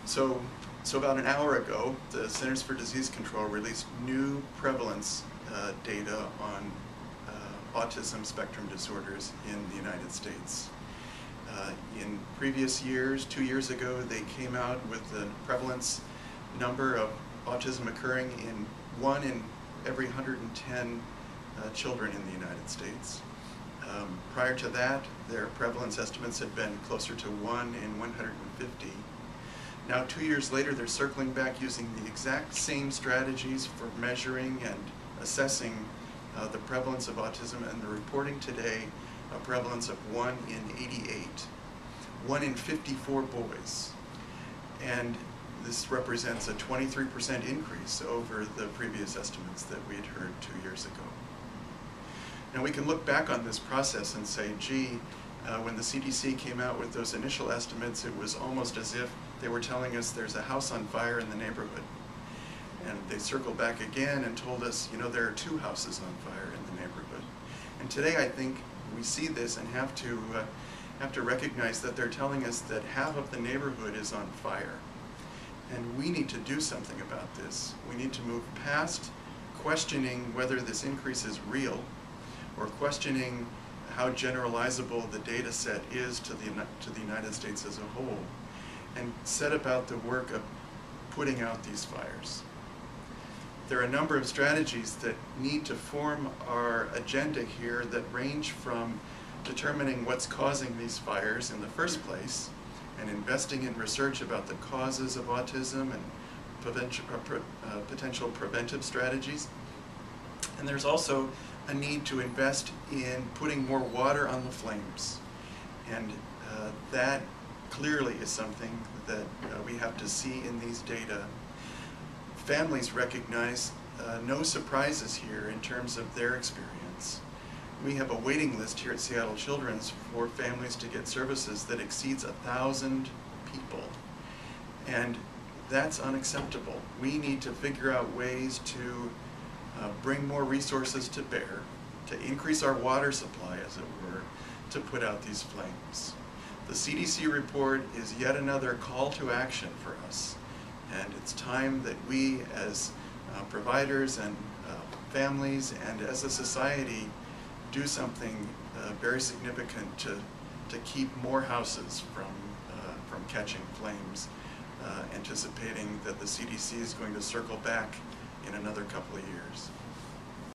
So, so about an hour ago, the Centers for Disease Control released new prevalence data on autism spectrum disorders in the United States. In previous years, 2 years ago, they came out with the prevalence number of autism occurring in 1 in every 110 children in the United States. Prior to that, their prevalence estimates had been closer to 1 in 150. Now, 2 years later, they're circling back using the exact same strategies for measuring and assessing the prevalence of autism, and they're reporting today a prevalence of 1 in 88, 1 in 54 boys. And this represents a 23% increase over the previous estimates that we had heard 2 years ago. Now, we can look back on this process and say, gee, when the CDC came out with those initial estimates, it was almost as if they were telling us there's a house on fire in the neighborhood. And they circled back again and told us, you know, there are 2 houses on fire in the neighborhood. And today I think we see this and have to recognize that they're telling us that half of the neighborhood is on fire. And we need to do something about this. We need to move past questioning whether this increase is real, or questioning how generalizable the data set is to the United States as a whole, and set about the work of putting out these fires. There are a number of strategies that need to form our agenda here that range from determining what's causing these fires in the first place, and investing in research about the causes of autism and potential preventive strategies. And there's also a need to invest in putting more water on the flames. And that clearly is something that we have to see in these data. Families recognize no surprises here in terms of their experience. We have a waiting list here at Seattle Children's for families to get services that exceeds 1,000 people. And that's unacceptable. We need to figure out ways to bring more resources to bear, to increase our water supply, as it were, to put out these flames. The CDC report is yet another call to action for us, and it's time that we as providers and families and as a society do something very significant to keep more houses from catching flames, anticipating that the CDC is going to circle back in another couple of years.